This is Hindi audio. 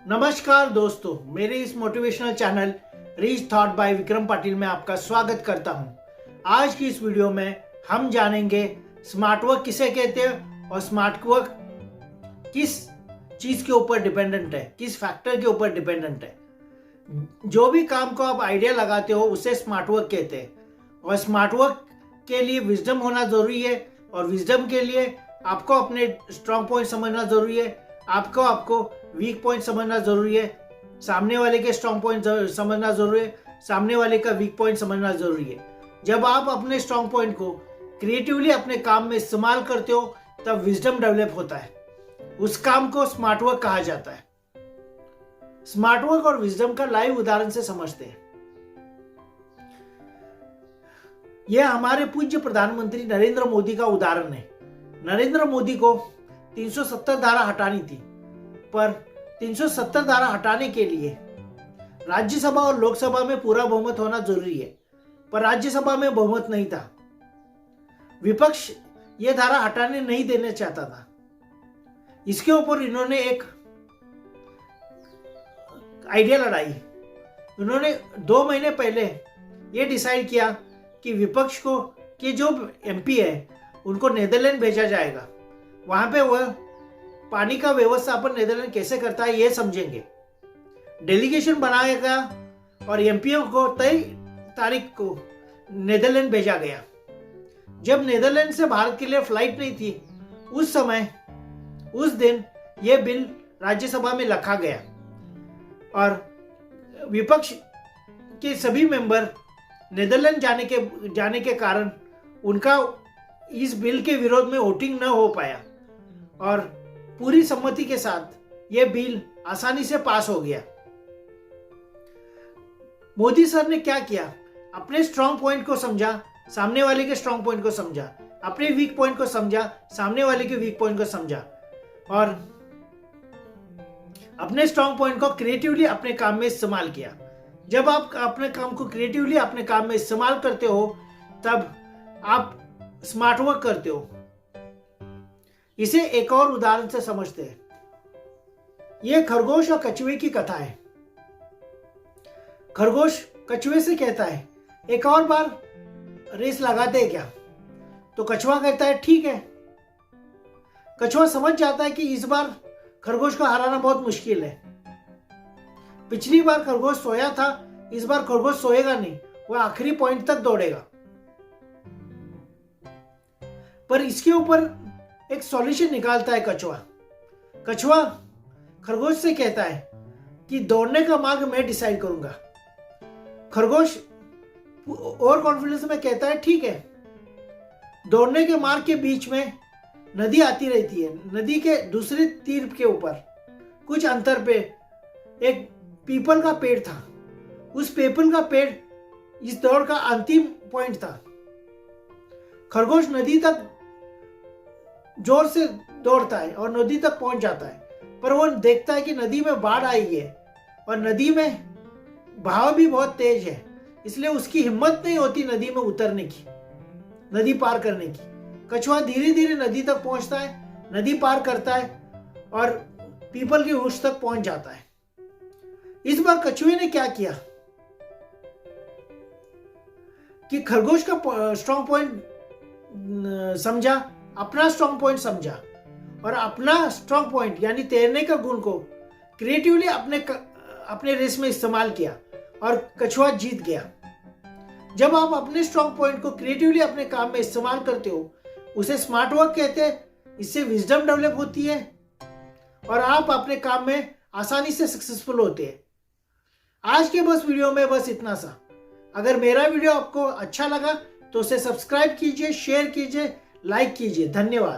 नमस्कार दोस्तों, मेरे इस motivational channel reach thought bye Vikram Patil में आपका स्वागत करता हूं। आज की इस वीडियो में हम जानेंगे स्मार्ट वर्क किसे कहते हैं और स्मार्ट वर्क किस चीज के ऊपर डिपेंडेंट है, किस फैक्टर के ऊपर डिपेंडेंट है। जो भी काम को आप आइडिया लगाते हो उसे स्मार्ट वर्क कहते हैं और स्मार्ट वर्क के लिए विजडम होना जरूरी है और विजडम के लिए आपको अपने स्ट्रॉन्ग पॉइंट समझना जरूरी है, आपको वीक पॉइंट समझना जरूरी है, सामने वाले के स्ट्रॉन्ग पॉइंट समझना जरूरी है, सामने वाले का वीक पॉइंट समझना जरूरी है। जब आप अपने स्ट्रॉन्ग पॉइंट को क्रिएटिवली अपने काम में इस्तेमाल करते हो तब विजडम डेवलप होता है। उस काम को स्मार्ट वर्क कहा जाता है। स्मार्ट वर्क और विजडम का लाइव उदाहरण से समझते हैं। यह हमारे पूज्य प्रधानमंत्री नरेंद्र मोदी का उदाहरण है। नरेंद्र मोदी को 370 धारा हटानी थी, पर 370 धारा हटाने के लिए राज्यसभा और लोकसभा में पूरा बहुमत होना जरूरी है, पर राज्यसभा में बहुमत नहीं था। विपक्ष यह धारा हटाने नहीं देना चाहता था। इसके ऊपर इन्होंने एक आइडिया लड़ाई। उन्होंने 2 महीने पहले यह डिसाइड किया कि विपक्ष को कि जो एमपी है उनको नेदरलैंड भेजा जाएगा। वहां पे वह पानी का व्यवस्थापन नेदरलैंड कैसे करता है यह समझेंगे। डेलीगेशन बनाया गया और एमपीओ को तय तारीख को नेदरलैंड भेजा गया। जब नेदरलैंड से भारत के लिए फ्लाइट नहीं थी, उस दिन यह बिल राज्यसभा में रखा गया और विपक्ष के सभी मेंबर नेदरलैंड जाने के कारण उनका इस बिल के विरोध में वोटिंग न हो पाया और पूरी सम्मति के साथ यह बिल आसानी से पास हो गया। मोदी सर ने क्या किया? अपने स्ट्रॉन्ग पॉइंट को समझा, सामने वाले के स्ट्रॉन्ग पॉइंट को समझा, अपने वीक पॉइंट को समझा, सामने वाले के वीक पॉइंट को समझा और अपने स्ट्रॉन्ग पॉइंट को क्रिएटिवली अपने काम में इस्तेमाल किया। जब आप अपने काम को क्रिएटिवली अपने काम में इस्तेमाल करते हो तब आप स्मार्ट वर्क करते हो। इसे एक और उदाहरण से समझते हैं। यह खरगोश और कछुए की कथा है। खरगोश कछुए से कहता है, एक और बार रेस लगाते हैं क्या? तो कछुआ कहता है ठीक है। कछुआ समझ जाता है कि इस बार खरगोश को हराना बहुत मुश्किल है। पिछली बार खरगोश सोया था, इस बार खरगोश सोएगा नहीं, वह आखिरी पॉइंट तक दौड़ेगा। पर इसके ऊपर एक सॉल्यूशन निकालता है कछुआ। कछुआ खरगोश से कहता है कि दौड़ने का मार्ग मैं डिसाइड करूंगा। खरगोश और कॉन्फिडेंस में कहता है ठीक है। दौड़ने के मार्ग के बीच में नदी आती रहती है। नदी के दूसरे तीर के ऊपर कुछ अंतर पे एक पीपल का पेड़ था। उस पीपल का पेड़ इस दौड़ का अंतिम पॉइंट था। खरगोश नदी तक जोर से दौड़ता है और नदी तक पहुंच जाता है, पर वो देखता है कि नदी में बाढ़ आई है और नदी में बहाव भी बहुत तेज है, इसलिए उसकी हिम्मत नहीं होती नदी में उतरने की, नदी पार करने की। कछुआ धीरे धीरे नदी तक पहुंचता है, नदी पार करता है और पीपल की ऊंच तक पहुंच जाता है। इस बार कछुए ने क्या किया कि खरगोश का स्ट्रॉन्ग पॉइंट समझा, अपना स्ट्रॉन्ग पॉइंट समझा और अपना स्ट्रॉन्ग पॉइंट यानी तैरने का गुण को क्रिएटिवली अपने रेस में इस्तेमाल किया और कछुआ जीत गया। जब आप अपने स्ट्रॉन्ग पॉइंट को क्रिएटिवली अपने काम में इस्तेमाल करते हो उसे स्मार्ट वर्क कहते हैं। इससे विजडम डेवलप होती है और आप अपने काम में आसानी से सक्सेसफुल होते हैं। आज के वीडियो में बस इतना सा। अगर मेरा वीडियो आपको अच्छा लगा तो उसे सब्सक्राइब कीजिए, शेयर कीजिए, लाइक कीजिए। धन्यवाद।